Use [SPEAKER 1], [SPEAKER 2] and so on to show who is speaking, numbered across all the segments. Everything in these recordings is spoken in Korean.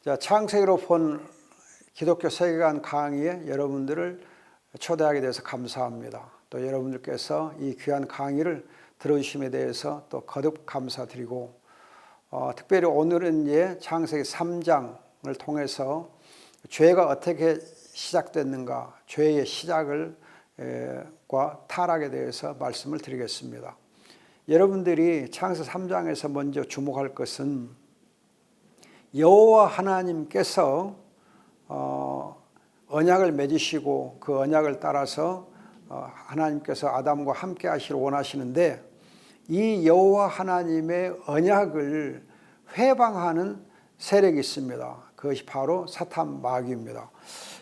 [SPEAKER 1] 자, 창세기로 본 기독교 세계관 강의에 여러분들을 초대하게 돼서 감사합니다. 또 여러분들께서 이 귀한 강의를 들어주심에 대해서 또 거듭 감사드리고, 특별히 오늘은 창세기 3장을 통해서 죄가 어떻게 시작됐는가, 죄의 시작을 과 타락에 대해서 말씀을 드리겠습니다. 여러분들이 창세기 3장에서 먼저 주목할 것은 여호와 하나님께서 언약을 맺으시고 그 언약을 따라서 하나님께서 아담과 함께 하시길 원하시는데, 이 여호와 하나님의 언약을 회방하는 세력이 있습니다. 그것이 바로 사탄 마귀입니다.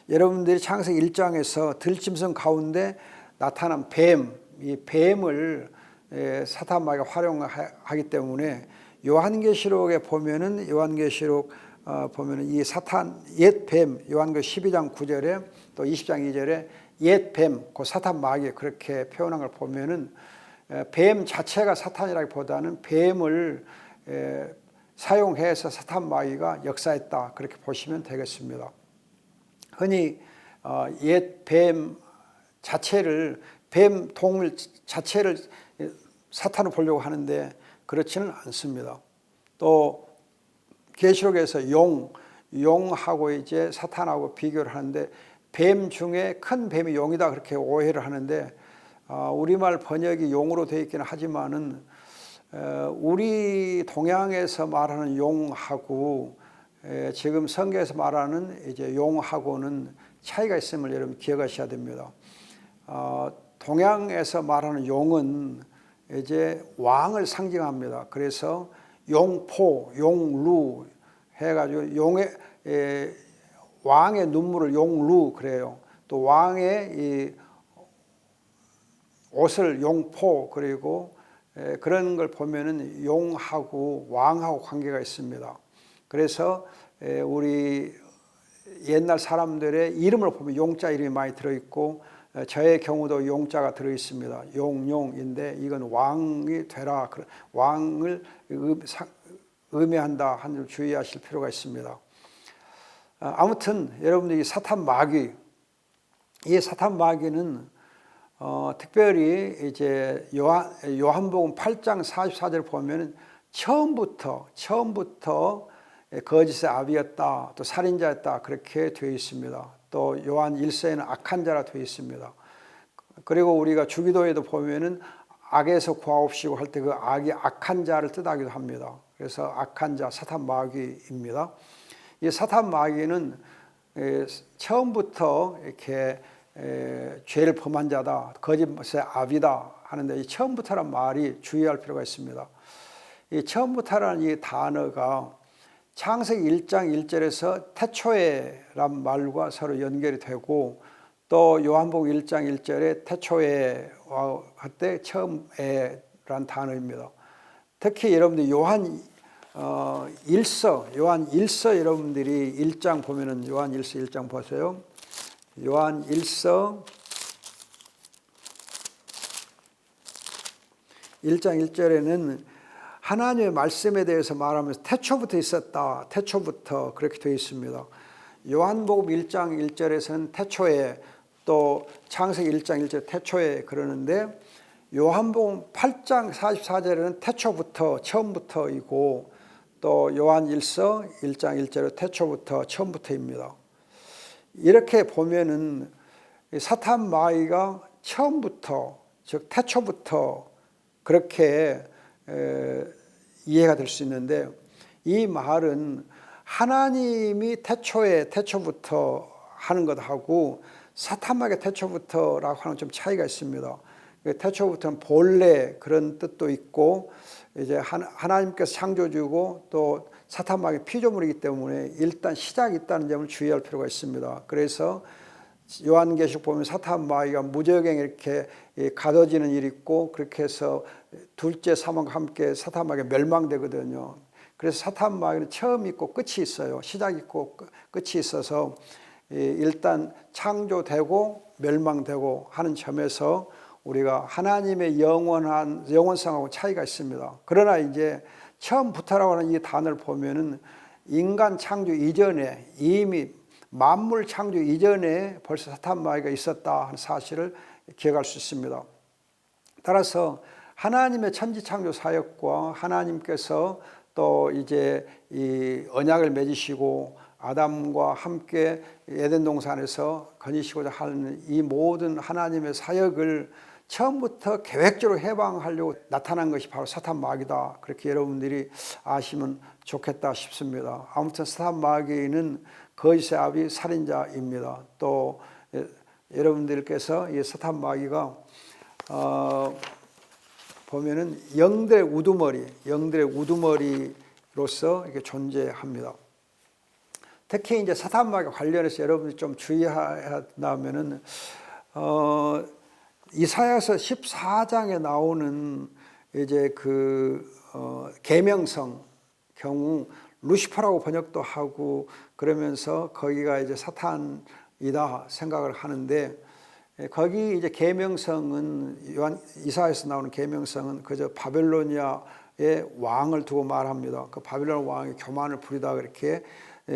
[SPEAKER 1] 여러분들이 창세기 1장에서 들짐승 가운데 나타난 뱀, 이 뱀을 사탄 마귀가 활용하기 때문에 요한계시록에 보면은 이 사탄 옛 뱀, 요한계시록 12장 9절에 또 20장 2절에 옛 뱀, 그 사탄 마귀 그렇게 표현한 걸 보면은 뱀 자체가 사탄이라기보다는 뱀을 사용해서 사탄 마귀가 역사했다, 그렇게 보시면 되겠습니다. 흔히 옛 뱀 자체를, 뱀 동물 자체를 사탄으로 보려고 하는데 그렇지는 않습니다. 또 계시록에서 용하고 이제 사탄하고 비교를 하는데, 뱀 중에 큰 뱀이 용이다 그렇게 오해를 하는데, 우리말 번역이 용으로 되어 있기는 하지만은 우리 동양에서 말하는 용하고 지금 성경에서 말하는 이제 용하고는 차이가 있음을 여러분 기억하셔야 됩니다. 동양에서 말하는 용은 이제 왕을 상징합니다. 그래서 용포, 용루 해가지고 왕의 눈물을 용루 그래요. 또 왕의 이 옷을 용포, 그리고 그런 걸 보면은 용하고 왕하고 관계가 있습니다. 그래서 우리 옛날 사람들의 이름을 보면 용자 이름이 많이 들어있고, 저의 경우도 용자가 들어있습니다. 용인데 이건 왕이 되라, 왕을 의미한다 하는 점 주의하실 필요가 있습니다. 아무튼 여러분들이 사탄 마귀, 이 사탄 마귀는 특별히 이제 요한복음 8장 44절 보면은 처음부터 거짓의 아비였다, 또 살인자였다 그렇게 되어 있습니다. 또 요한 1서에는 악한 자라 되어 있습니다. 그리고 우리가 주기도에도 보면은 악에서 구하옵시고 할 때 그 악이 악한 자를 뜻하기도 합니다. 그래서 악한 자, 사탄 마귀입니다. 이 사탄 마귀는 처음부터 이렇게 죄를 범한 자다, 거짓의 아비다 하는데, 이 처음부터란 말이 주의할 필요가 있습니다. 이 처음부터라는 이 단어가 창세기 1장 1절에서 태초에란 말과 서로 연결이 되고, 또 요한복음 1장 1절에 태초에와 할 때 처음에란 단어입니다. 특히 여러분들 요한 1서 여러분들이 1장 보면은 요한 1서 1장 보세요. 요한 1서 1장 1절에는 하나님의 말씀에 대해서 말하면서 태초부터 있었다, 태초부터 그렇게 되어 있습니다. 요한복음 1장 1절에서는 태초에, 또 창세기 1장 1절 태초에 그러는데, 요한복음 8장 44절에는 태초부터, 처음부터이고, 또 요한 1서 1장 1절에 태초부터, 처음부터입니다. 이렇게 보면은 사탄 마귀가 처음부터, 즉 태초부터 그렇게 이해가 될 수 있는데, 이 말은 하나님이 태초부터 하는 것하고 사탄 마귀의 태초부터라고 하는 좀 차이가 있습니다. 태초부터는 본래 그런 뜻도 있고, 이제 하나님께서 창조주고 또 사탄 마귀의 피조물이기 때문에 일단 시작이 있다는 점을 주의할 필요가 있습니다. 그래서 요한계시록 보면 사탄 마귀가 무저갱 이렇게 가둬지는 일이 있고, 그렇게 해서 둘째 사망과 함께 사탄 마귀가 멸망되거든요. 그래서 사탄 마귀는 처음 있고 끝이 있어요. 시작 있고 끝이 있어서 일단 창조되고 멸망되고 하는 점에서 우리가 하나님의 영원성하고 차이가 있습니다. 그러나 이제 처음부터라고 하는 이 단어를 보면은 인간 창조 이전에, 이미 만물 창조 이전에 벌써 사탄 마귀가 있었다 하는 사실을 기억할 수 있습니다. 따라서 하나님의 천지 창조 사역과 하나님께서 또 이제 이 언약을 맺으시고 아담과 함께 에덴 동산에서 거니시고자 하는 이 모든 하나님의 사역을 처음부터 계획적으로 해방하려고 나타난 것이 바로 사탄 마귀다. 그렇게 여러분들이 아시면 좋겠다 싶습니다. 아무튼 사탄 마귀는 거짓의 아비 살인자입니다. 또 여러분들께서 이 사탄 마귀가 보면은 영들의 우두머리로서 이렇게 존재합니다. 특히 이제 사탄 마귀 관련해서 여러분들이 좀 주의해야 한다면은 이사야서 14장에 나오는 이제 계명성 경우 루시퍼라고 번역도 하고 그러면서 거기가 이제 사탄이다 생각을 하는데, 거기 이제 계명성은 이사야에서 나오는 계명성은 그저 바벨로니아의 왕을 두고 말합니다. 그 바벨론 왕이 교만을 부리다 그렇게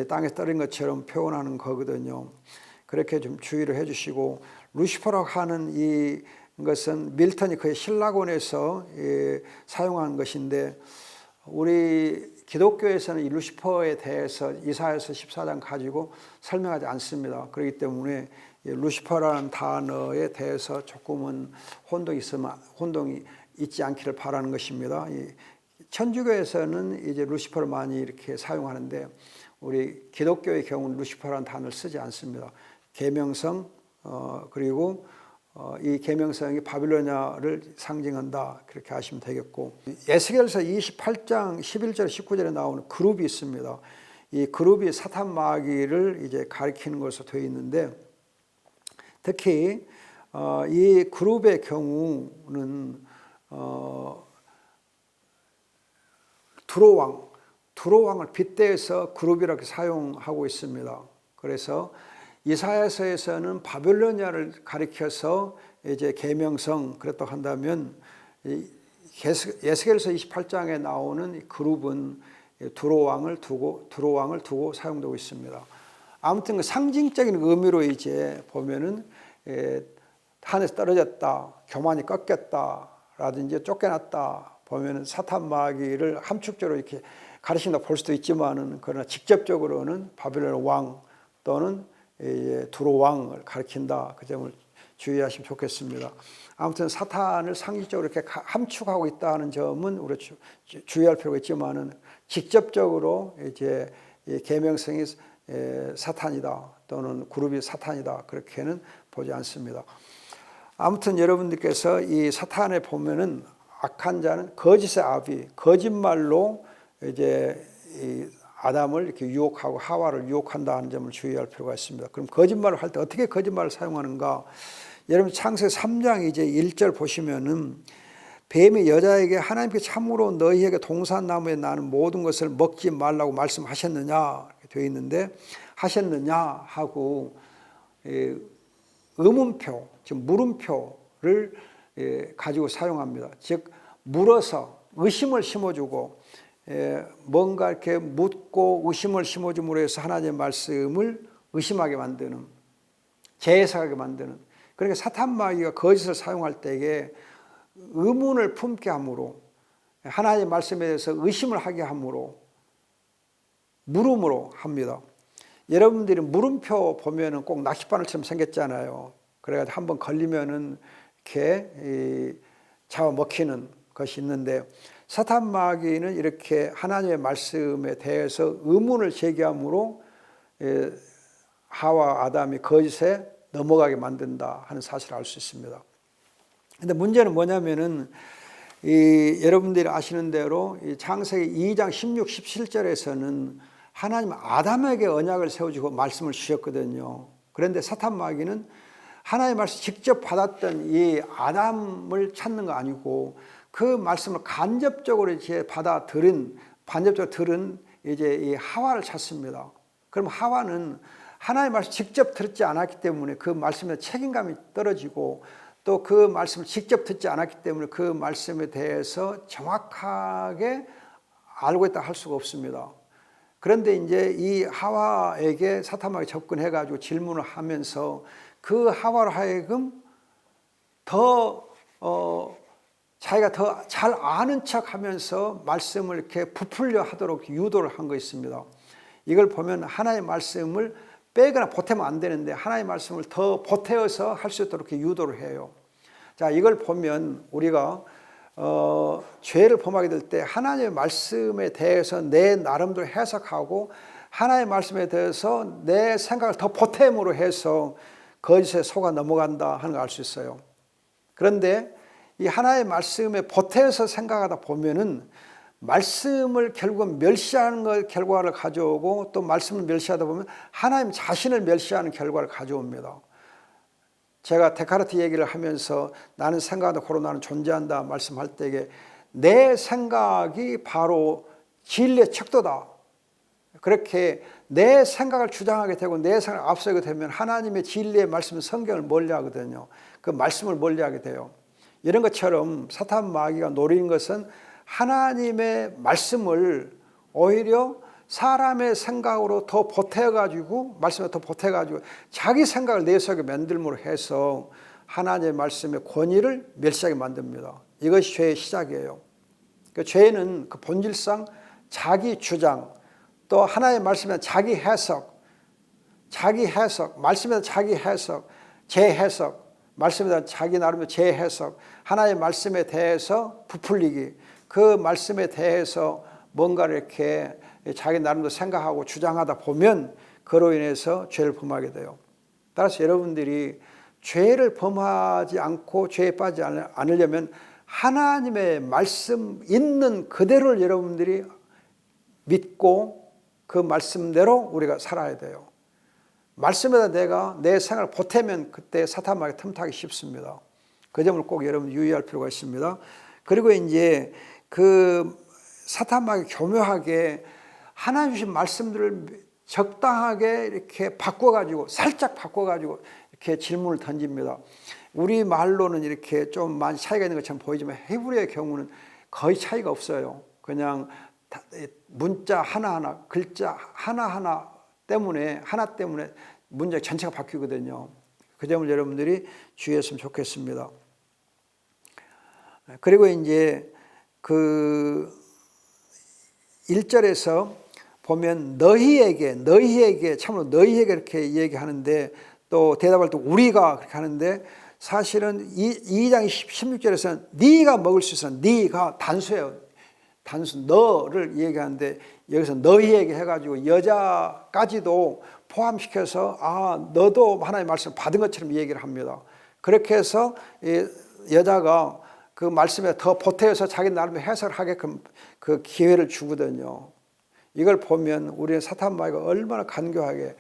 [SPEAKER 1] 땅에 떨어진 것처럼 표현하는 거거든요. 그렇게 좀 주의를 해주시고, 루시퍼라고 하는 이것은 밀턴이 그의 신라곤에서 사용한 것인데, 우리 기독교에서는 이 루시퍼에 대해서 이사야서 14장 가지고 설명하지 않습니다. 그렇기 때문에 루시퍼라는 단어에 대해서 조금은 혼동이 있지 않기를 바라는 것입니다. 천주교에서는 이제 루시퍼를 많이 이렇게 사용하는데, 우리 기독교의 경우는 루시퍼라는 단어를 쓰지 않습니다. 계명성, 그리고 이 계명성이 바빌로니아를 상징한다, 그렇게 하시면 되겠고, 에스겔서 28장 11절 19절에 나오는 그룹이 있습니다. 이 그룹이 사탄 마귀를 이제 가리키는 것으로 되어 있는데, 특히 이 그룹의 경우는 두로왕을 빗대어서 그룹이라고 사용하고 있습니다. 그래서 이사야서에서는 바벨로니아를 가리켜서 이제 계명성 그랬다고 한다면, 에스겔서 28장에 나오는 그룹은 두로왕을 두고 사용되고 있습니다. 아무튼 그 상징적인 의미로 이제 보면은 하늘에서 떨어졌다, 교만이 꺾였다라든지 쫓겨났다 보면은 사탄 마귀를 함축적으로 이렇게 가르친다 볼 수도 있지만은, 그러나 직접적으로는 바벨론 왕 또는 두로 왕을 가리킨다. 그 점을 주의하시면 좋겠습니다. 아무튼 사탄을 상징적으로 이렇게 함축하고 있다는 점은 우리 주의할 필요가 있지만은, 직접적으로 이제 계명성이 사탄이다 또는 그룹이 사탄이다 그렇게는 보지 않습니다. 아무튼 여러분들께서 이 사탄에 보면은 악한 자는 거짓의 아비, 거짓말로 이제 이 아담을 이렇게 유혹하고 하와를 유혹한다는 점을 주의할 필요가 있습니다. 그럼 거짓말을 할 때 어떻게 거짓말을 사용하는가? 여러분 창세기 3장 이제 1절 보시면은, 뱀이 여자에게 하나님께 참으로 너희에게 동산나무에 나는 모든 것을 먹지 말라고 말씀하셨느냐 이렇게 되어 있는데, 하셨느냐 하고 의문표, 즉 물음표를 가지고 사용합니다. 즉 물어서 의심을 심어주고, 뭔가 이렇게 묻고 의심을 심어줌으로 해서 하나님의 말씀을 의심하게 만드는, 재해석하게 만드는. 그러니까 사탄 마귀가 거짓을 사용할 때에 의문을 품게 함으로, 하나님의 말씀에 대해서 의심을 하게 함으로, 물음으로 합니다. 여러분들이 물음표 보면은 꼭 낚싯바늘처럼 생겼잖아요. 그래가지고 한번 걸리면은 이렇게 잡아먹히는 것이 있는데, 사탄 마귀는 이렇게 하나님의 말씀에 대해서 의문을 제기함으로 하와 아담이 거짓에 넘어가게 만든다 하는 사실을 알 수 있습니다. 근데 문제는 뭐냐면은, 여러분들이 아시는 대로 이 창세기 2장 16, 17절에서는 하나님 아담에게 언약을 세워주고 말씀을 주셨거든요. 그런데 사탄 마귀는 하나님의 말씀 직접 받았던 이 아담을 찾는 거 아니고, 그 말씀을 간접적으로 들은 이제 이 하와를 찾습니다. 그럼 하와는 하나님의 말씀 직접 듣지 않았기 때문에 그 말씀에 책임감이 떨어지고, 또 그 말씀을 직접 듣지 않았기 때문에 그 말씀에 대해서 정확하게 알고 있다 할 수가 없습니다. 그런데 이제 이 하와에게 사탄마귀 접근해 가지고 질문을 하면서 그 하와로 하여금 더 자기가 더 잘 아는 척 하면서 말씀을 이렇게 부풀려 하도록 유도를 한 거 있습니다. 이걸 보면 하나님의 말씀을 빼거나 보태면 안 되는데 하나님의 말씀을 더 보태어서 할 수 있도록 이렇게 유도를 해요. 자, 이걸 보면 우리가 죄를 범하게 될 때 하나님의 말씀에 대해서 내 나름대로 해석하고 하나님의 말씀에 대해서 내 생각을 더 보탬으로 해서 거짓에 속아 넘어간다 하는 걸 알 수 있어요. 그런데 이 하나님의 말씀에 보태서 생각하다 보면은 말씀을 결국은 멸시하는 것 결과를 가져오고 또 말씀을 멸시하다 보면 하나님 자신을 멸시하는 결과를 가져옵니다. 제가 데카르트 얘기를 하면서 나는 생각하다 고로 나는 존재한다 말씀할 때에 내 생각이 바로 진리의 척도다. 그렇게 내 생각을 주장하게 되고 내 생각을 앞서게 되면 하나님의 진리의 말씀 성경을 멀리하거든요. 그 말씀을 멀리하게 돼요. 이런 것처럼 사탄 마귀가 노리는 것은 하나님의 말씀을 오히려 사람의 생각으로 더 보태가지고 말씀에 더 보태가지고 자기 생각을 내 속에 만들므로 해서 하나님의 말씀의 권위를 멸시하게 만듭니다. 이것이 죄의 시작이에요. 그 죄는 그 본질상 자기 주장 또 하나님의 말씀에 자기 해석, 말씀에 자기 해석, 재해석, 말씀에 대한 자기 나름의 재해석, 하나님의 말씀에 대해서 부풀리기, 그 말씀에 대해서 뭔가를 이렇게 자기 나름대로 생각하고 주장하다 보면 그로 인해서 죄를 범하게 돼요. 따라서 여러분들이 죄를 범하지 않고 죄에 빠지지 않으려면 하나님의 말씀 있는 그대로를 여러분들이 믿고 그 말씀대로 우리가 살아야 돼요. 말씀에다 내가 내 생각을 보태면 그때 사탄마귀 틈타기 쉽습니다. 그 점을 꼭 여러분 유의할 필요가 있습니다. 그리고 이제 그 사탄마귀 교묘하게 하나님 주신 말씀들을 적당하게 이렇게 바꿔가지고 살짝 바꿔가지고 이렇게 질문을 던집니다. 우리 말로는 이렇게 좀 많이 차이가 있는 것처럼 보이지만 히브리어의 경우는 거의 차이가 없어요. 그냥 문자 하나하나 글자 하나하나 때문에 문장 전체가 바뀌거든요. 그 점을 여러분들이 주의했으면 좋겠습니다. 그리고 이제 그 1절에서 보면 너희에게 참으로 너희에게 이렇게 얘기하는데 또 대답할 때 우리가 그렇게 하는데 사실은 2장 16절에서는 네가 먹을 수 있어. 네가 단수예요. 단수 너를 얘기하는데 여기서 너희에게 해가지고 여자까지도 포함시켜서 너도 하나님의 말씀을 받은 것처럼 얘기를 합니다. 그렇게 해서 여자가 그 말씀에 더 보태어서 자기 나름의 해석을 하게끔 그 기회를 주거든요. 이걸 보면 우리의 사탄마귀가 얼마나 간교하게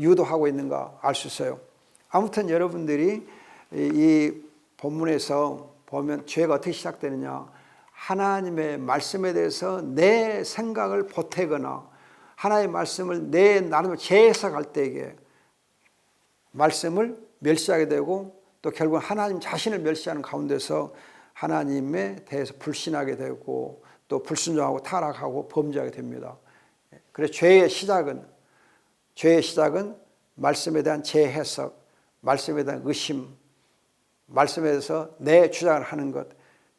[SPEAKER 1] 유도하고 있는가 알 수 있어요. 아무튼 여러분들이 이 본문에서 보면 죄가 어떻게 시작되느냐, 하나님의 말씀에 대해서 내 생각을 보태거나 하나님의 말씀을 내 나름대로 재해석할 때에 말씀을 멸시하게 되고 또 결국 하나님 자신을 멸시하는 가운데서 하나님에 대해서 불신하게 되고 또 불순종하고 타락하고 범죄하게 됩니다. 그래서 죄의 시작은 말씀에 대한 재해석, 말씀에 대한 의심, 말씀에 대해서 내 주장을 하는 것.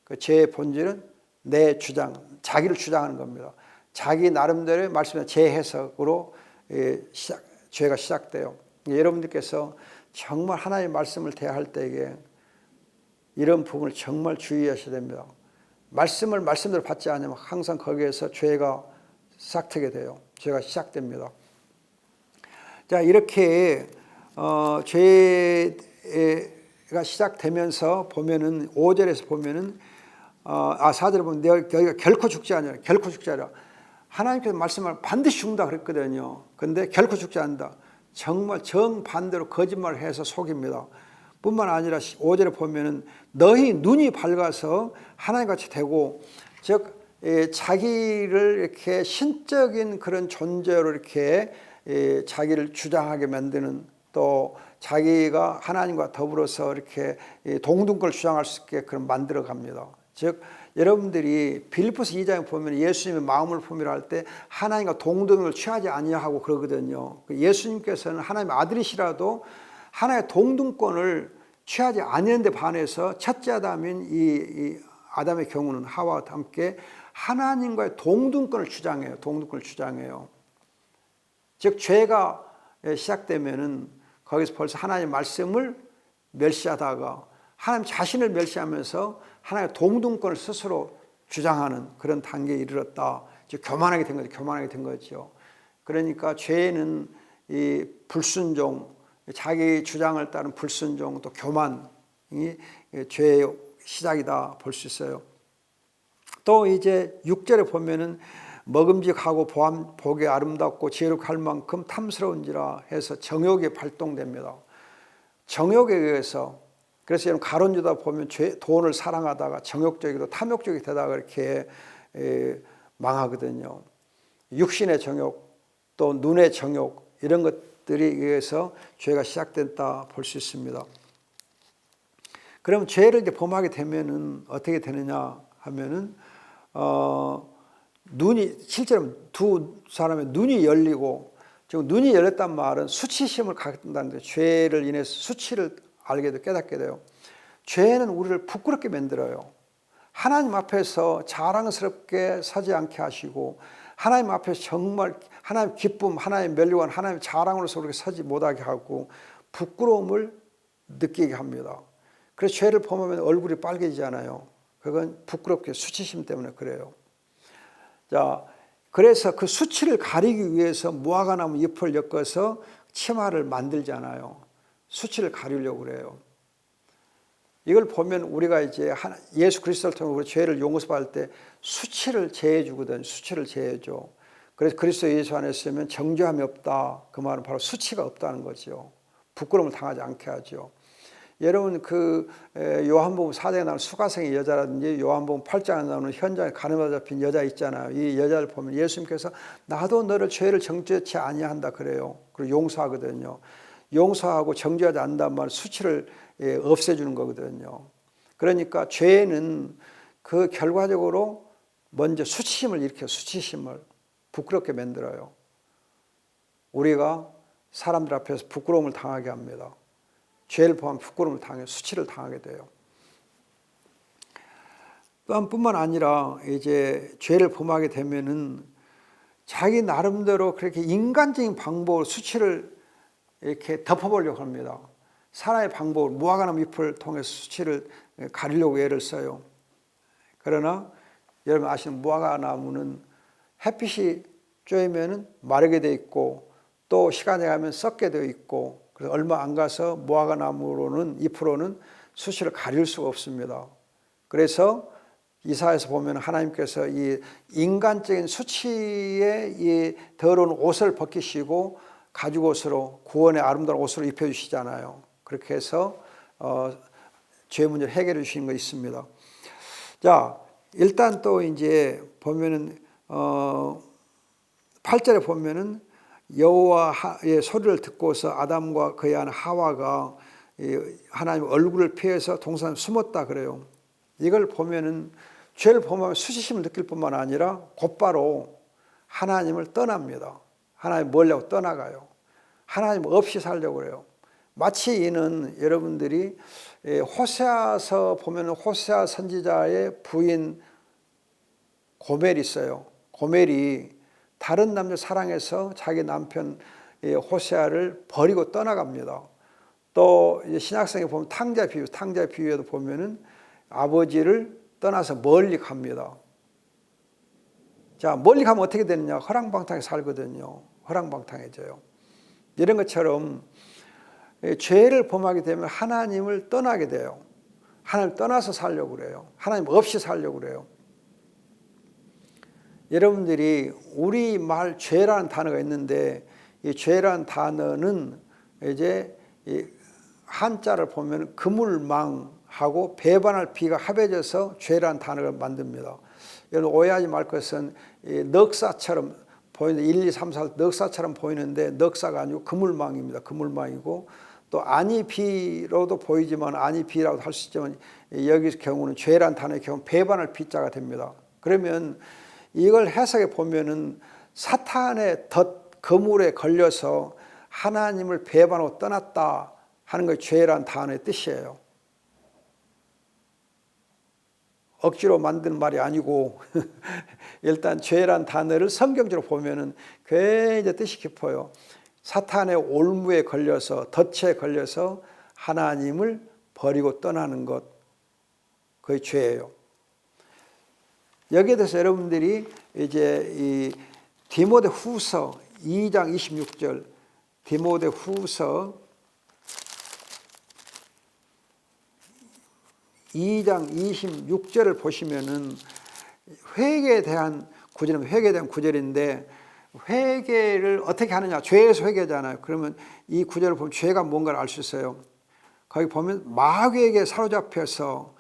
[SPEAKER 1] 그 죄의 본질은 내 주장, 자기를 주장하는 겁니다. 자기 나름대로의 말씀의 재해석으로 죄가 시작돼요. 여러분들께서 정말 하나님의 말씀을 대할 때에 이런 부분을 정말 주의하셔야 됩니다. 말씀을 말씀대로 받지 않으면 항상 거기에서 죄가 싹트게 돼요. 죄가 시작됩니다. 자, 이렇게 죄가 시작되면서 보면은 5절에서 보면은 4절에 보면 너희가 결코 죽지 않으라. 결코 죽지 않으라. 하나님께서 말씀을 반드시 죽는다 그랬거든요. 근데 결코 죽지 않는다. 정말 정반대로 거짓말을 해서 속입니다. 뿐만 아니라 5절에 보면은 너희 눈이 밝아서 하나님같이 되고, 즉 자기를 이렇게 신적인 그런 존재로 이렇게 자기를 주장하게 만드는, 또 자기가 하나님과 더불어서 이렇게 동등걸 주장할 수 있게 그런 만들어 갑니다. 즉 여러분들이 빌립보서 2장에 보면 예수님의 마음을 품으라 할 때 하나님과 동등을 취하지 아니하고 그러거든요. 예수님께서는 하나님의 아들이시라도 하나님의 동등권을 취하지 아니하는데 반해서 첫째 아담인 이 아담의 경우는 하와와 함께 하나님과의 동등권을 주장해요. 동등권을 주장해요. 즉 죄가 시작되면은 거기서 벌써 하나님의 말씀을 멸시하다가 하나님 자신을 멸시하면서 하나님의 동등권을 스스로 주장하는 그런 단계에 이르렀다. 즉 교만하게 된 거죠. 교만하게 된 거죠. 그러니까 죄는 이 불순종, 자기 주장을 따른 불순종 또 교만이 죄의 시작이다 볼 수 있어요. 또 이제 6절에 보면은 먹음직하고 보기 아름답고 지혜롭게 할 만큼 탐스러운지라 해서 정욕이 발동됩니다. 정욕에 의해서 그래서 여러분 가론유다 보면 돈을 사랑하다가 정욕적이고 탐욕적이 되다가 이렇게 망하거든요. 육신의 정욕 또 눈의 정욕 이런 것들에 의해서 죄가 시작됐다 볼 수 있습니다. 그럼 죄를 이제 범하게 되면은 어떻게 되느냐 하면은 눈이 실제로 두 사람의 눈이 열리고 지금 눈이 열렸단 말은 수치심을 갖는다는 거예요. 죄를 인해서 수치를 알게 되고 깨닫게 돼요. 죄는 우리를 부끄럽게 만들어요. 하나님 앞에서 자랑스럽게 서지 않게 하시고 하나님 앞에서 정말 하나님 기쁨, 하나님 멸류관, 하나님 자랑으로서 우리가 서지 못하게 하고 부끄러움을 느끼게 합니다. 그래서 죄를 범하면 얼굴이 빨개지잖아요. 그건 부끄럽게 수치심 때문에 그래요. 자, 그래서 그 수치를 가리기 위해서 무화과나무 잎을 엮어서 치마를 만들잖아요. 수치를 가리려고 그래요. 이걸 보면 우리가 이제 예수 그리스도를 통해 우리 죄를 용서받을 때 수치를 제해 주거든. 수치를 제해 줘. 그래서 그리스도 예수 안에 있으면 정죄함이 없다. 그 말은 바로 수치가 없다는 거죠. 부끄러움을 당하지 않게 하죠. 여러분 그 요한복음 4장에 나오는 수가성의 여자라든지 요한복음 8장에 나오는 현장에 가늠하다 잡힌 여자 있잖아요. 이 여자를 보면 예수님께서 나도 너를 죄를 정죄치 아니한다 그래요. 그리고 용서하거든요. 용서하고 정죄하지 않는단 말은 수치를 없애주는 거거든요. 그러니까 죄는 그 결과적으로 먼저 수치심을 일으켜 수치심을 부끄럽게 만들어요. 우리가 사람들 앞에서 부끄러움을 당하게 합니다. 죄를 범하면 부끄러움을 당해 수치를 당하게 돼요. 뿐만 아니라 이제 죄를 범하게 되면은 자기 나름대로 그렇게 인간적인 방법으로 수치를 이렇게 덮어보려고 합니다. 사람의 방법으로 무화과나무 잎을 통해서 수치를 가리려고 애를 써요. 그러나 여러분 아시는 무화과나무는 햇빛이 쬐면은 마르게 돼 있고 또 시간이 가면 썩게 되어 있고 그래서 얼마 안 가서 무화과나무로는 잎으로는 수치를 가릴 수가 없습니다. 그래서 이사야에서 보면 하나님께서 이 인간적인 수치의 이 더러운 옷을 벗기시고 가죽 옷으로 구원의 아름다운 옷으로 입혀주시잖아요. 그렇게 해서 죄 문제를 해결해 주시는 거 있습니다. 자, 일단 또 이제 보면은 8절에 보면은 여호와의 소리를 듣고서 아담과 그의 아내 하와가 하나님 얼굴을 피해서 동산에 숨었다 그래요. 이걸 보면은 죄를 범하면 수치심을 느낄 뿐만 아니라 곧바로 하나님을 떠납니다. 하나님 멀려고 떠나가요. 하나님 없이 살려고 그래요. 마치 이는 여러분들이 호세아서 보면 호세아 선지자의 부인 고멜이 있어요. 고멜이 다른 남자 사랑해서 자기 남편 호세아를 버리고 떠나갑니다. 또 신약성에 보면 탕자의 비유에도 보면은 아버지를 떠나서 멀리 갑니다. 자, 멀리 가면 어떻게 되느냐? 허랑방탕에 살거든요. 허랑방탕해져요. 이런 것처럼 죄를 범하게 되면 하나님을 떠나게 돼요. 하나님 떠나서 살려고 그래요. 하나님 없이 살려고 그래요. 여러분들이 우리말 죄라는 단어가 있는데 이 죄라는 단어는 이제 이 한자를 보면 그물망하고 배반할 비가 합해져서 죄라는 단어를 만듭니다. 여러분 오해하지 말 것은 넉사처럼 보이는 1, 2, 3, 4 넉사처럼 보이는데 넉사가 아니고 그물망입니다. 그물망이고 또 아니 비로도 보이지만 아니 비라고 할 수 있지만 여기 경우는 죄란 단어의 경우 배반할 비자가 됩니다. 그러면 이걸 해석해 보면은 사탄의 덫 그물에 걸려서 하나님을 배반하고 떠났다 하는 게 죄란 단어의 뜻이에요. 억지로 만든 말이 아니고 일단 죄란 단어를 성경적으로 보면은 굉장히 뜻이 깊어요. 사탄의 올무에 걸려서 덫에 걸려서 하나님을 버리고 떠나는 것, 그게 죄예요. 여기에 대해서 여러분들이 이제 이 디모데후서 2장 26절, 디모데후서 2장 26절을 보시면은 회개에 대한 구절입니다. 회개에 대한 구절인데 회개를 어떻게 하느냐? 죄에서 회개잖아요. 그러면 이 구절을 보면 죄가 뭔가를 알 수 있어요. 거기 보면 마귀에게 사로잡혀서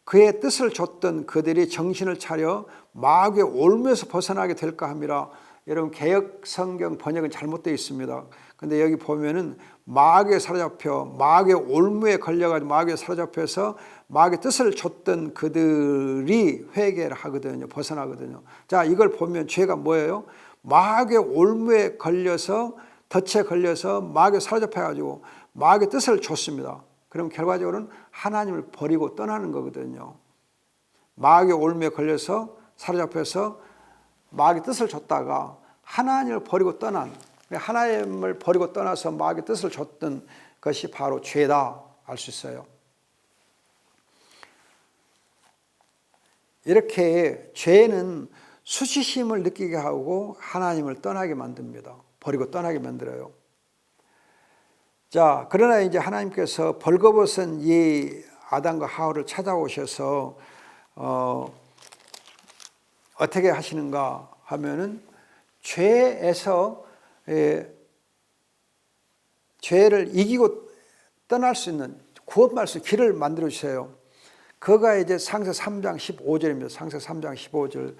[SPEAKER 1] 그의 뜻을 줬던 그들이 정신을 차려 마귀의 올무에서 벗어나게 될까 함이라. 여러분 개역 성경 번역은 잘못되어 있습니다. 근데 여기 보면은 마귀에 사로잡혀 마귀의 올무에 걸려가지고 마귀에 사로잡혀서 마귀의 뜻을 줬던 그들이 회개를 하거든요. 벗어나거든요. 자, 이걸 보면 죄가 뭐예요? 마귀의 올무에 걸려서 덫에 걸려서 마귀에 사로잡혀가지고 마귀의 뜻을 줬습니다. 그럼 결과적으로는 하나님을 버리고 떠나는 거거든요. 마귀의 올무에 걸려서 사로잡혀서 마귀의 뜻을 줬다가 하나님을 버리고 떠난, 하나님을 버리고 떠나서 마귀의 뜻을 줬던 것이 바로 죄다 알 수 있어요. 이렇게 죄는 수치심을 느끼게 하고 하나님을 떠나게 만듭니다. 버리고 떠나게 만들어요. 자, 그러나 이제 하나님께서 벌거벗은 이 아담과 하와를 찾아오셔서 어떻게 하시는가 하면은 죄에서 죄를 이기고 떠날 수 있는 구원받을 수 있는 길을 만들어 주세요. 그가 이제 상세 3장 15절입니다. 상세 3장 15절.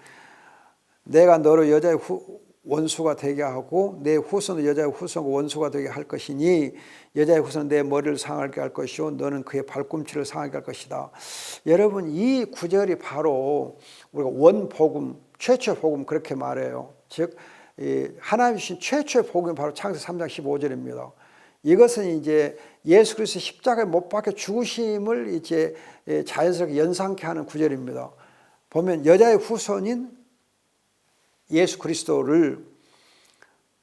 [SPEAKER 1] 내가 너를 여자의 원수가 되게 하고 내 후손은 여자의 후손과 원수가 되게 할 것이니 여자의 후손은 내 머리를 상하게 할 것이요 너는 그의 발꿈치를 상하게 할 것이다. 여러분 이 구절이 바로 우리가 원복음, 최초의 복음 그렇게 말해요. 즉 하나님 주신 최초의 복음이 바로 창세기 3장 15절입니다. 이것은 이제 예수 그리스도 십자가에 못 박혀 죽으심을 이제 자연스럽게 연상케 하는 구절입니다. 보면 여자의 후손인 예수 그리스도를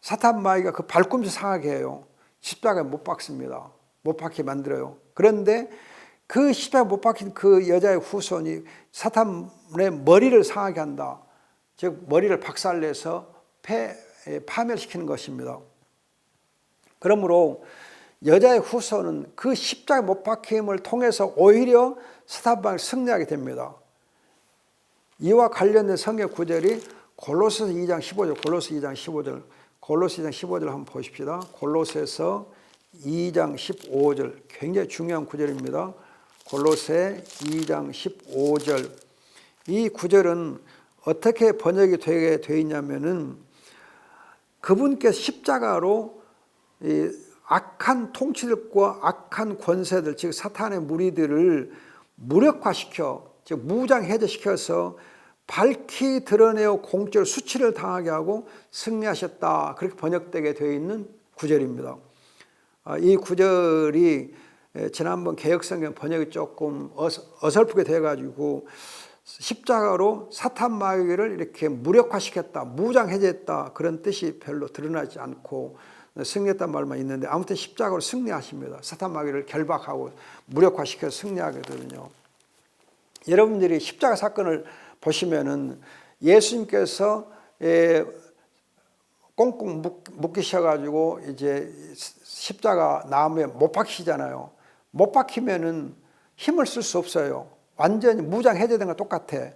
[SPEAKER 1] 사탄 마귀가 그 발꿈치 상하게 해요. 십자가에 못 박습니다. 못 박히게 만들어요. 그런데 그 십자가에 못 박힌 그 여자의 후손이 사탄의 머리를 상하게 한다. 즉 머리를 박살내서 파멸시키는 것입니다. 그러므로 여자의 후손은 그 십자가에 못 박힘을 통해서 오히려 사탄 마귀를 승리하게 됩니다. 이와 관련된 성경 구절이 골로새서 2장 15절, 골로새 2장 15절, 골로새 2장 15절 한번 보십시다. 골로새서 2장 15절 굉장히 중요한 구절입니다. 골로새 2장 15절 이 구절은 어떻게 번역이 되게 되어 있냐면은 그분께서 십자가로 이 악한 통치들과 악한 권세들 즉 사탄의 무리들을 무력화시켜 즉 무장해제시켜서 밝히 드러내어 공적으로 수치를 당하게 하고 승리하셨다. 그렇게 번역되게 되어 있는 구절입니다. 이 구절이 지난번 개역성경 번역이 조금 어설프게 돼가지고 십자가로 사탄 마귀를 이렇게 무력화시켰다, 무장해제했다 그런 뜻이 별로 드러나지 않고 승리했단 말만 있는데 아무튼 십자가로 승리하십니다. 사탄 마귀를 결박하고 무력화시켜서 승리하거든요. 여러분들이 십자가 사건을 보시면은 예수님께서 꽁꽁 묶이셔가지고 이제 십자가 나무에 못 박히잖아요. 못 박히면은 힘을 쓸 수 없어요. 완전히 무장 해제된 거 똑같아.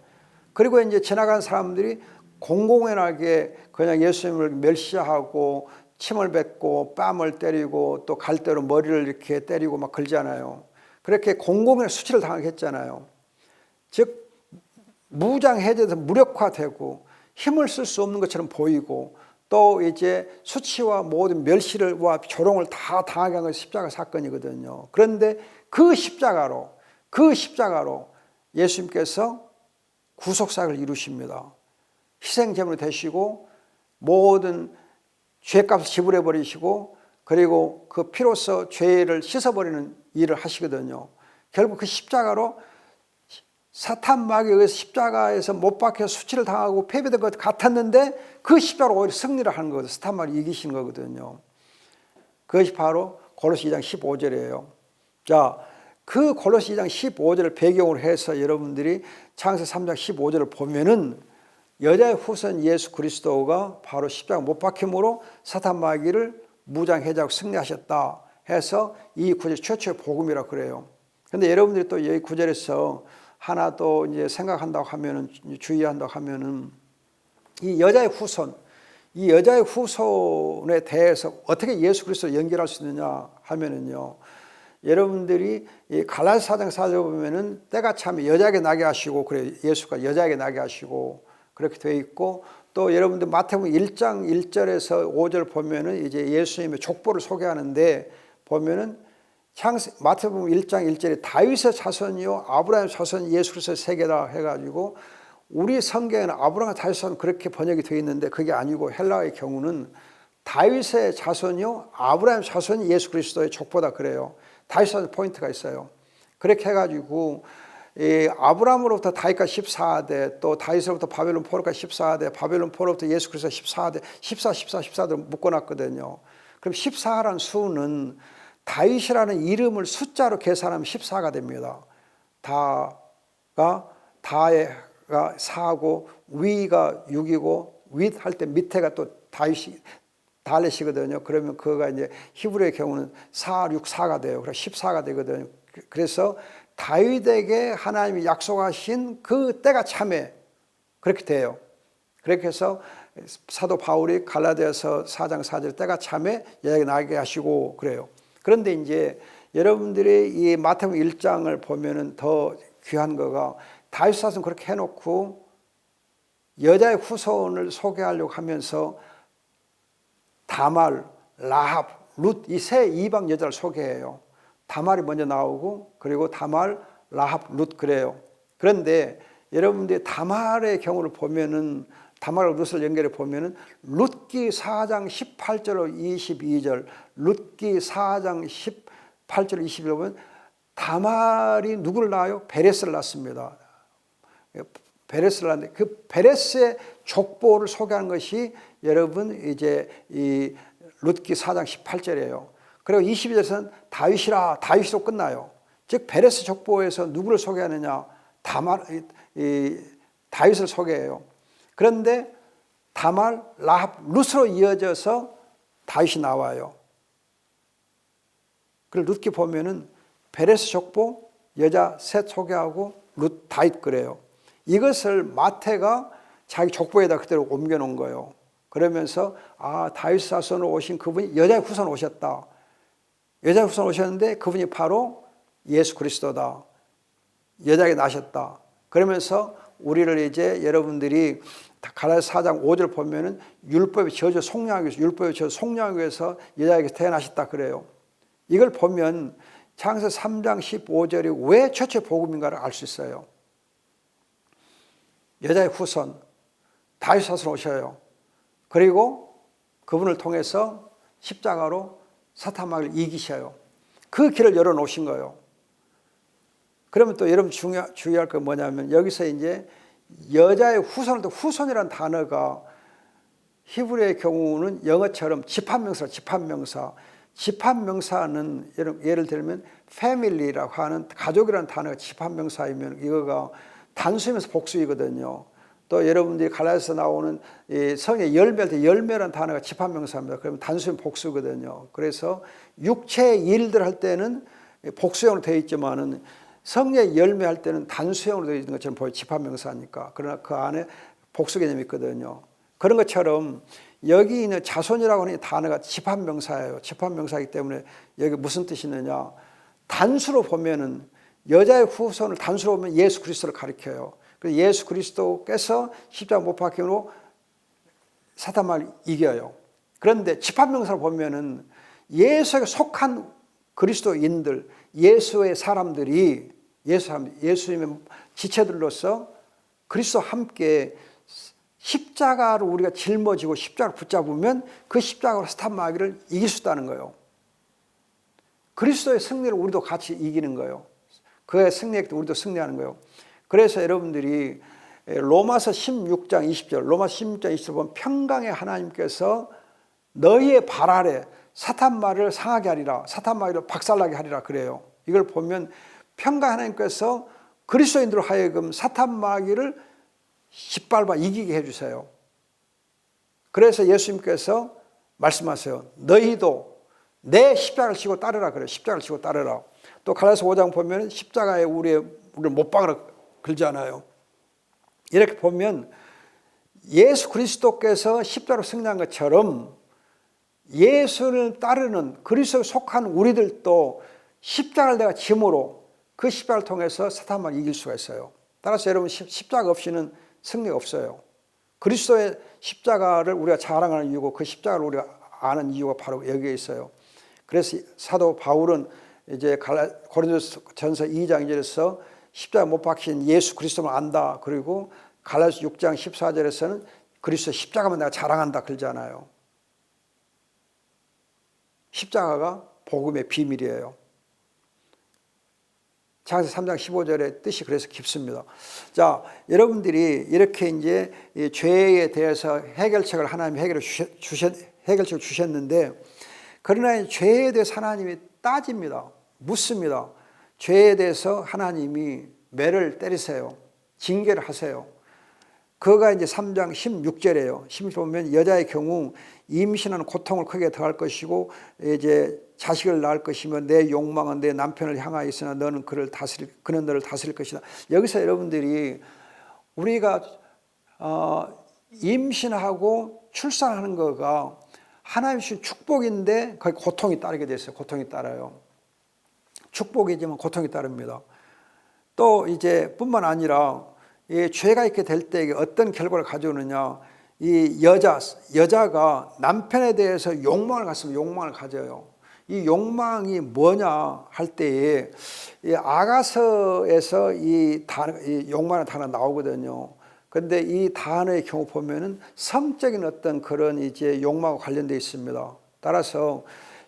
[SPEAKER 1] 그리고 이제 지나가는 사람들이 공공연하게 그냥 예수님을 멸시하고 침을 뱉고 뺨을 때리고 또 갈대로 머리를 이렇게 때리고 막 걸잖아요. 그렇게 공공연한 수치를 당하게 했잖아요. 즉 무장 해제돼서 무력화되고 힘을 쓸 수 없는 것처럼 보이고 또 이제 수치와 모든 멸시와 조롱을 다 당하게 한 것이 십자가 사건이거든요. 그런데 그 십자가로 예수님께서 구속사역을 이루십니다. 희생제물이 되시고 모든 죄값을 지불해 버리시고 그리고 그 피로써 죄를 씻어버리는 일을 하시거든요. 결국 그 십자가로 사탄 마귀에 의해서 십자가에서 못 박혀 수치를 당하고 패배된 것 같았는데 그 십자가로 오히려 승리를 하는 거거든요. 사탄 마귀를 이기신 거거든요. 그것이 바로 골로새 2장 15절이에요. 자, 그 골로새 2장 15절을 배경으로 해서 여러분들이 창세기 3장 15절을 보면은 여자의 후손 예수 그리스도가 바로 십자가 못 박힘으로 사탄 마귀를 무장해제하고 승리하셨다 해서 이 구절 최초의 복음이라고 그래요. 그런데 여러분들이 또 이 구절에서 하나 또 이제 생각한다고 하면은 주의한다고 하면은 이 여자의 후손에 대해서 어떻게 예수 그리스도를 연결할 수 있느냐 하면은요. 여러분들이 이 갈라디아 4장 4절 보면은 때가 차면 여자에게 나게 하시고 그래 예수가 여자에게 나게 하시고 그렇게 되어 있고 또 여러분들 마태복음 1장 1절에서 5절 보면은 이제 예수님의 족보를 소개하는데 보면은 마태복음 1장 1절에 다윗의 자손이요 아브라함의 자손 예수 그리스도의 세계다 해가지고 우리 성경에는 아브라함 자손 그렇게 번역이 되어 있는데 그게 아니고 헬라의 경우는 다윗의 자손이요 아브라함 자손이 예수 그리스도의 족보다 그래요. 다윗의 포인트가 있어요. 그렇게 해가지고 아브라함으로부터 다윗까지 14대 또 다윗으로부터 바벨론 포로까지 14대 바벨론 포로부터 예수 그리스도 14대 14대 묶어놨거든요. 그럼 14라는 수는 다윗이라는 이름을 숫자로 계산하면 14가 됩니다. 다가 4고 위가 6이고 윗 할 때 밑에가 또 다윗이 달렛이거든요. 그러면 그거가 이제 히브리의 경우는 4, 6, 4가 돼요. 그래서 14가 되거든요. 그래서 다윗에게 하나님이 약속하신 그 때가 참에 그렇게 돼요. 그렇게 해서 사도 바울이 갈라디아서 4장 4절 때가 참에 여자에게 나게 하시고 그래요. 그런데 이제 여러분들이 이 마태복음 1장을 보면은 더 귀한 거가 다윗 사슴 그렇게 해놓고 여자의 후손을 소개하려고 하면서 다말, 라합, 룻 이 세 이방 여자를 소개해요. 다말이 먼저 나오고 그리고 다말, 라합, 룻 그래요. 그런데 여러분들이 다말의 경우를 보면은 다말과 룻을 연결해 보면은 룻기 4장 18절로 22절, 룻기 4장 18절 22절 보면 다말이 누구를 낳아요? 베레스를 낳습니다. 베레스를 낳는데 그 베레스의 족보를 소개하는 것이 여러분 이제 이 룻기 4장 18절이에요. 그리고 22절에서는 다윗으로 끝나요. 즉 베레스 족보에서 누구를 소개하느냐? 다윗을 소개해요. 그런데 다말, 라합, 룻으로 이어져서 다윗이 나와요. 그리고 룻기 보면은 베레스 족보 여자 셋 소개하고 룻 다윗 그래요. 이것을 마태가 자기 족보에다 그대로 옮겨 놓은 거예요. 그러면서 다윗 사손으로 오신 그분이 여자의 후손 오셨다. 여자의 후손 오셨는데 그분이 바로 예수 그리스도다. 여자에게 나셨다. 그러면서 우리를 이제 여러분들이 갈라디아 4장 5절 보면은 율법의 저주 속량하기 위해서 율법의 저주 속량하기 위해서 여자에게 태어나셨다 그래요. 이걸 보면 창세기 3장 15절이 왜 최초의 복음인가를 알 수 있어요. 여자의 후손 다윗 사손 오셔요. 그리고 그분을 통해서 십자가로 사탄 마귀를 이기셔요. 그 길을 열어놓으신 거예요. 그러면 또 여러분 주의할 건 뭐냐면 여기서 이제 여자의 후손을 또 후손이라는 단어가 히브리의 경우는 영어처럼 집합명사. 집합명사는 예를 들면 family라고 하는 가족이라는 단어가 집합명사이면 이거가 단수이면서 복수이거든요. 또 여러분들이 갈라디아서 나오는 성의 열매할 때 열매라는 단어가 집합명사입니다. 그러면 단수이면 복수거든요. 그래서 육체의 일들 할 때는 복수형으로 되어 있지만은 성의 열매할 때는 단수형으로 되어 있는 것처럼 보여 집합명사니까. 그러나 그 안에 복수 개념이 있거든요. 그런 것처럼 여기 있는 자손이라고 하는 단어가 집합명사예요. 집합명사이기 때문에 여기 무슨 뜻이 있느냐. 단수로 보면은 여자의 후손을 단수로 보면 예수 그리스도를 가리켜요. 그래서 예수 그리스도께서 십자가 못 박힘으로 사탄 마귀를 이겨요. 그런데 집합명사를 보면은 예수에 속한 그리스도인들, 예수의 사람들이 예수님의 지체들로서 그리스도와 함께 십자가로 우리가 짊어지고 십자가를 붙잡으면 그 십자가로 사탄 마귀를 이길 수 있다는 거예요. 그리스도의 승리를 우리도 같이 이기는 거예요. 그의 승리에 우리도 승리하는 거예요. 그래서 여러분들이 로마서 16장 20절, 로마서 16장 20절 보면 평강의 하나님께서 너희의 발 아래 사탄 마귀를 상하게 하리라, 사탄 마귀를 박살나게 하리라 그래요. 이걸 보면 평강 하나님께서 그리스도인들로 하여금 사탄 마귀를 짓밟아 이기게 해주세요. 그래서 예수님께서 말씀하세요. 너희도 내 십자가를 지고 따르라 그래요. 십자가를 지고 따르라. 또 갈라디아서 5장 보면 십자가에 우리를 못 박으라 걸잖아요. 이렇게 보면 예수 그리스도께서 십자가로 승리한 것처럼 예수를 따르는 그리스도에 속한 우리들도 십자가를 내가 짐으로 그 십자가를 통해서 사탄만 이길 수가 있어요. 따라서 여러분 십자가 없이는 승리가 없어요. 그리스도의 십자가를 우리가 자랑하는 이유고 그 십자가를 우리가 아는 이유가 바로 여기에 있어요. 그래서 사도 바울은 이제 고린도전서 2장 2절에서 십자가 못 박힌 예수 그리스도만 안다. 그리고 갈라디아서 6장 14절에서는 그리스도 십자가만 내가 자랑한다 그러잖아요. 십자가가 복음의 비밀이에요. 창세기 3장 15절의 뜻이 그래서 깊습니다. 자, 여러분들이 이렇게 이제 죄에 대해서 해결책을 하나님이 해결책을 주셨는데, 그러나 죄에 대해서 하나님이 따집니다. 묻습니다. 죄에 대해서 하나님이 매를 때리세요. 징계를 하세요. 그거가 이제 3장 16절이에요. 16절 보면 여자의 경우 임신하는 고통을 크게 더할 것이고 이제 자식을 낳을 것이며 내 욕망은 내 남편을 향하여 있으나 너는 그는 너를 다스릴 것이다. 여기서 여러분들이 우리가 임신하고 출산하는 거가 하나님 주신 축복인데 거기 고통이 따르게 됐어요. 고통이 따라요. 축복이지만 고통이 따릅니다. 또 이제 뿐만 아니라 이 죄가 있게 될 때 어떤 결과를 가져오느냐, 이 여자가 남편에 대해서 욕망을 갖으면 욕망을 가져요. 이 욕망이 뭐냐 할 때에 이 아가서에서 이 욕망의 단어 나오거든요. 근데 이 단어의 경우 보면은 성적인 어떤 그런 이제 욕망과 관련되어 있습니다. 따라서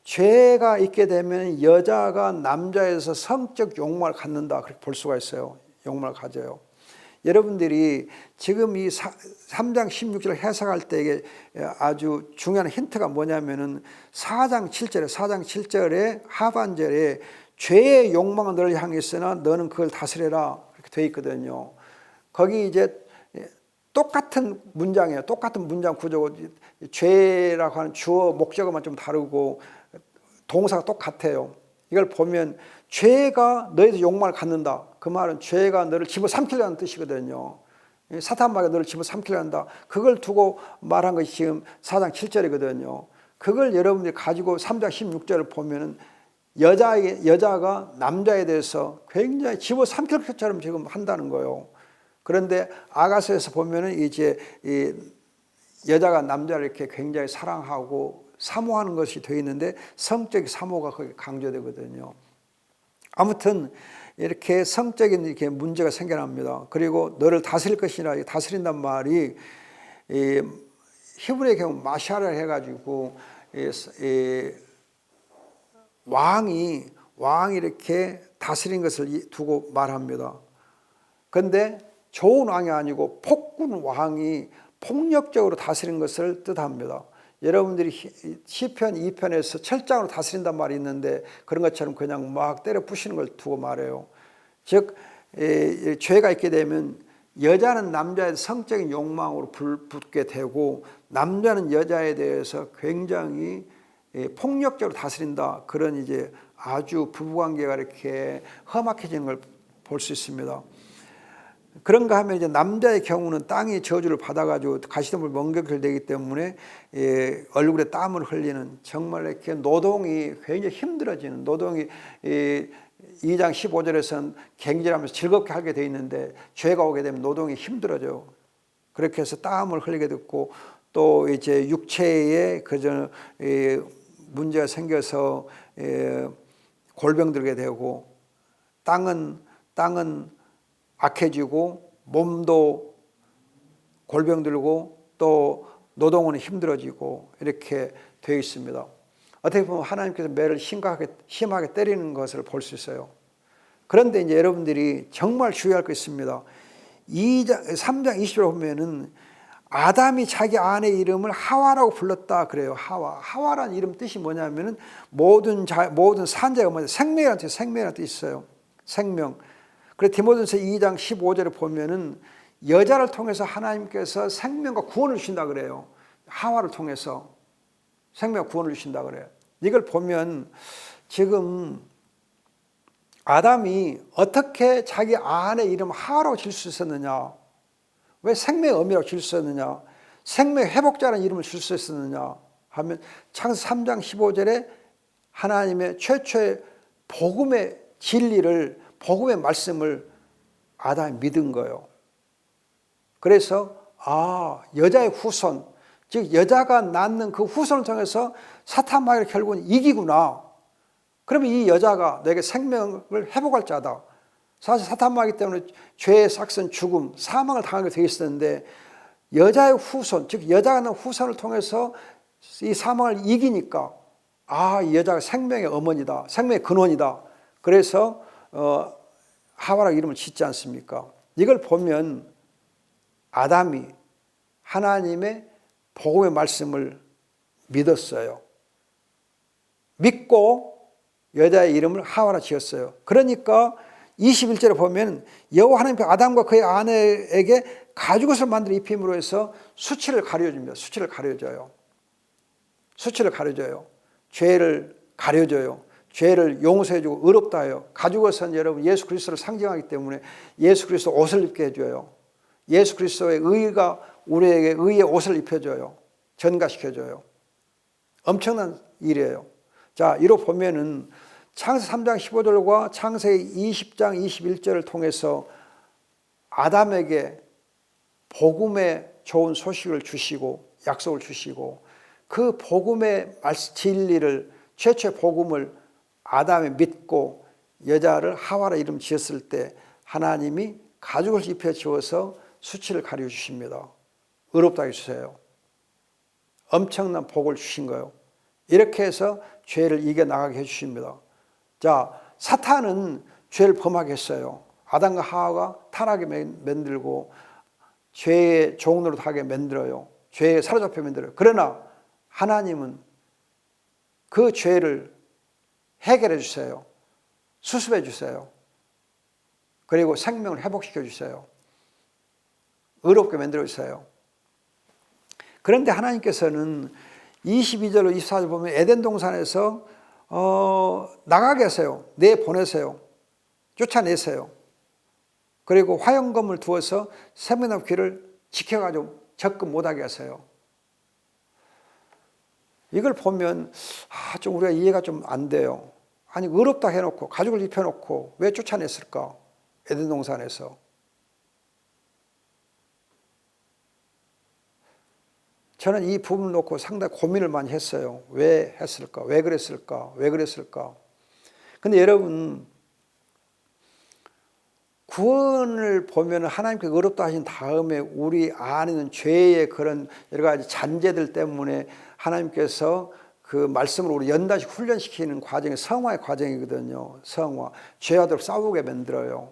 [SPEAKER 1] 죄가 있게 되면 여자가 남자에서 성적 욕망을 갖는다 그렇게 볼 수가 있어요. 욕망을 가져요. 여러분들이 지금 이 3장 16절을 해석할 때 아주 중요한 힌트가 뭐냐면은 4장 7절에 하반절에 죄의 욕망은 너를 향해 있으나 너는 그걸 다스려라 이렇게 되어 있거든요. 거기 이제 똑같은 문장이에요. 똑같은 문장 구조고 죄라고 하는 주어 목적어만 좀 다르고 동사가 똑같아요. 이걸 보면 죄가 너희들 욕망을 갖는다. 그 말은 죄가 너를 집어삼키려는 뜻이거든요. 사탄 마귀가 너를 집어삼키려 한다. 그걸 두고 말한 것이 지금 4장 7절이거든요. 그걸 여러분들이 가지고 3장 16절을 보면은 여자가 남자에 대해서 굉장히 집어삼킬 것처럼 지금 한다는 거예요. 그런데 아가서에서 보면은 이제 이 여자가 남자를 이렇게 굉장히 사랑하고 사모하는 것이 되어 있는데 성적 사모가 거기 강조되거든요. 아무튼 이렇게 성적인 이렇게 문제가 생겨납니다. 그리고 너를 다스릴 것이라 다스린단 말이 히브리의 경우 마샤를 해가지고 왕이 이렇게 다스린 것을 두고 말합니다. 그런데 좋은 왕이 아니고 폭군 왕이 폭력적으로 다스린 것을 뜻합니다. 여러분들이 시편 2편에서 철장으로 다스린단 말이 있는데 그런 것처럼 그냥 막 때려 부시는 걸 두고 말해요. 즉 죄가 있게 되면 여자는 남자의 성적인 욕망으로 불붙게 되고 남자는 여자에 대해서 굉장히 폭력적으로 다스린다. 그런 이제 아주 부부관계가 이렇게 험악해지는 걸 볼 수 있습니다. 그런가 하면 이제 남자의 경우는 땅이 저주를 받아가지고 가시덤불 멍게결되기 때문에 얼굴에 땀을 흘리는 정말 이렇게 노동이 굉장히 힘들어지는 노동이 2장 15절에서는 갱질하면서 즐겁게 하게 돼 있는데 죄가 오게 되면 노동이 힘들어져요. 그렇게 해서 땀을 흘리게 됐고 또 이제 육체에 그저 문제가 생겨서 골병 들게 되고 땅은 악해지고 몸도 골병 들고 또 노동은 힘들어지고 이렇게 되어 있습니다. 어떻게 보면 하나님께서 매를 심하게 때리는 것을 볼 수 있어요. 그런데 이제 여러분들이 정말 주의할 것 있습니다. 3장 20절에 보면은 아담이 자기 아내의 이름을 하와라고 불렀다 그래요. 하와라는 이름 뜻이 뭐냐면은 모든 산자가 뭐냐, 생명이라는 뜻이 있어요. 생명. 그래서 디모데전서 2장 15절에 보면은 여자를 통해서 하나님께서 생명과 구원을 주신다 그래요. 하와를 통해서 생명과 구원을 주신다 그래요. 이걸 보면 지금 아담이 어떻게 자기 아내의 이름을 하와라고 질 수 있었느냐? 왜 생명의 어미라고 질 수 있었느냐? 생명의 회복자라는 이름을 줄 수 있었느냐? 하면 창세기 3장 15절에 하나님의 최초의 복음의 진리를, 복음의 말씀을 아담이 믿은 거예요. 그래서 여자의 후손, 즉 여자가 낳는 그 후손을 통해서 사탄 마귀를 결국은 이기구나. 그러면 이 여자가 내게 생명을 회복할 자다. 사실 사탄 마귀 때문에 죄의 싹슨 죽음, 사망을 당하게 되어 있었는데 여자의 후손, 즉 여자가 낳은 후손을 통해서 이 사망을 이기니까 이 여자가 생명의 어머니다, 생명의 근원이다. 그래서 하와라고 이름을 짓지 않습니까? 이걸 보면 아담이 하나님의 복음의 말씀을 믿었어요. 믿고 여자의 이름을 하와라 지었어요. 그러니까 21절에 보면 여호와 하나님께서 아담과 그의 아내에게 가죽옷을 만들어 입힘으로 해서 수치를 가려줍니다. 수치를 가려줘요. 죄를 가려줘요. 죄를 용서해주고 의롭다 해요. 가죽옷은 여러분 예수 그리스도를 상징하기 때문에 예수 그리스도 옷을 입게 해줘요. 예수 그리스도의 의가 우리에게 의의 옷을 입혀줘요. 전가시켜줘요. 엄청난 일이에요. 자, 이로 보면은 창세기 3장 15절과 창세기 20장 21절을 통해서 아담에게 복음의 좋은 소식을 주시고 약속을 주시고 그 복음의 진리를, 최초의 복음을 아담이 믿고 여자를 하와라 이름 지었을 때 하나님이 가죽을 입혀 주어서 수치를 가려 주십니다. 의롭다 해주세요. 엄청난 복을 주신 거예요. 이렇게 해서 죄를 이겨나가게 해주십니다. 자, 사탄은 죄를 범하게 했어요. 아담과 하와가 타락하게 만들고 죄의 종로로 하게 만들어요. 죄에 사로잡혀 만들어요. 그러나 하나님은 그 죄를 해결해 주세요. 수습해 주세요. 그리고 생명을 회복시켜 주세요. 의롭게 만들어 주세요. 그런데 하나님께서는 22절로 24절 보면 에덴 동산에서 나가게 하세요. 내보내세요. 쫓아내세요. 그리고 화영검을 두어서 생명나무 귀를 지켜가지고 접근 못하게 하세요. 이걸 보면 좀 우리가 이해가 좀 안 돼요. 아니 의롭다 해놓고 가죽을 입혀놓고 왜 쫓아냈을까? 에덴 동산에서. 저는 이 부분을 놓고 상당히 고민을 많이 했어요. 왜 했을까? 왜 그랬을까? 왜 그랬을까? 근데 여러분, 구원을 보면 하나님께서 의롭다 하신 다음에 우리 안에 있는 죄의 그런 여러 가지 잔재들 때문에 하나님께서 그 말씀을 우리 연단식 훈련시키는 과정이 성화의 과정이거든요. 성화. 죄와도 싸우게 만들어요.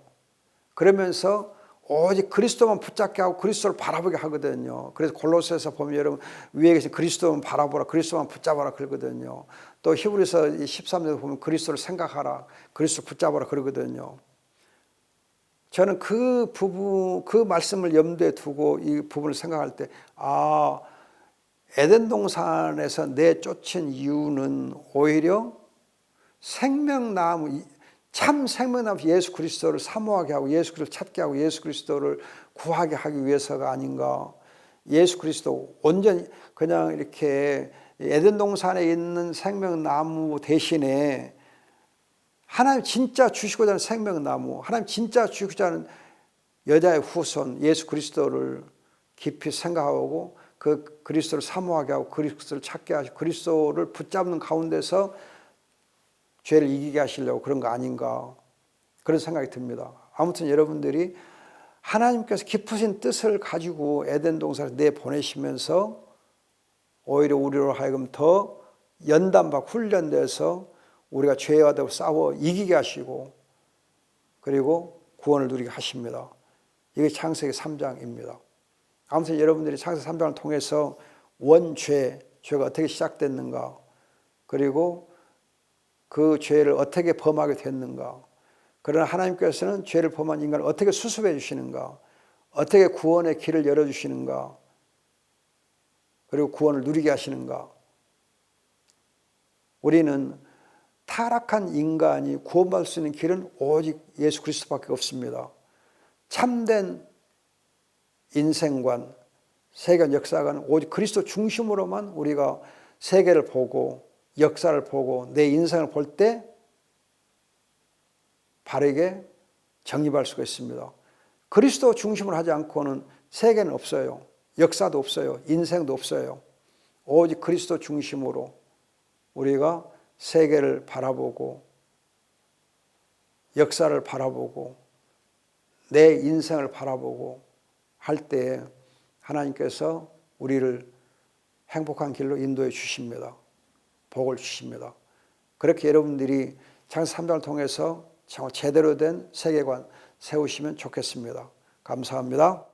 [SPEAKER 1] 그러면서 오직 그리스도만 붙잡게 하고 그리스도를 바라보게 하거든요. 그래서 골로새서 보면 여러분 위에 계신 그리스도만 바라보라, 그리스도만 붙잡아라 그러거든요. 또 히브리서 13절에 보면 그리스도를 생각하라, 그리스도 붙잡아라 그러거든요. 저는 그 부분, 그 말씀을 염두에 두고 이 부분을 생각할 때 에덴 동산에서 내쫓은 이유는 오히려 생명나무, 참 생명나무 예수 그리스도를 사모하게 하고 예수 그리스도를 찾게 하고 예수 그리스도를 구하게 하기 위해서가 아닌가. 예수 그리스도 온전히 그냥 이렇게 에덴 동산에 있는 생명나무 대신에 하나님 진짜 주시고자 하는 생명나무, 하나님 진짜 주시고자 하는 여자의 후손 예수 그리스도를 깊이 생각하고 그 그리스도를 사모하게 하고 그리스도를 찾게 하시고 그리스도를 붙잡는 가운데서 죄를 이기게 하시려고 그런 거 아닌가 그런 생각이 듭니다. 아무튼 여러분들이 하나님께서 깊으신 뜻을 가지고 에덴 동산을 내보내시면서 오히려 우리로 하여금 더 연단받고 훈련돼서 우리가 죄와 싸워 이기게 하시고 그리고 구원을 누리게 하십니다. 이게 창세기 3장입니다. 아무튼 여러분들이 창세기 3장을 통해서 원죄, 죄가 어떻게 시작됐는가 그리고 그 죄를 어떻게 범하게 됐는가 그러나 하나님께서는 죄를 범한 인간을 어떻게 수습해 주시는가 어떻게 구원의 길을 열어주시는가 그리고 구원을 누리게 하시는가 우리는 타락한 인간이 구원받을 수 있는 길은 오직 예수 그리스도밖에 없습니다. 참된 인생관, 세계관, 역사관 오직 그리스도 중심으로만 우리가 세계를 보고 역사를 보고 내 인생을 볼 때 바르게 정립할 수가 있습니다. 그리스도 중심으로 하지 않고는 세계는 없어요. 역사도 없어요. 인생도 없어요. 오직 그리스도 중심으로 우리가 세계를 바라보고 역사를 바라보고 내 인생을 바라보고 할 때 하나님께서 우리를 행복한 길로 인도해 주십니다. 복을 주십니다. 그렇게 여러분들이 창세기 3장을 통해서 정말 제대로 된 세계관 세우시면 좋겠습니다. 감사합니다.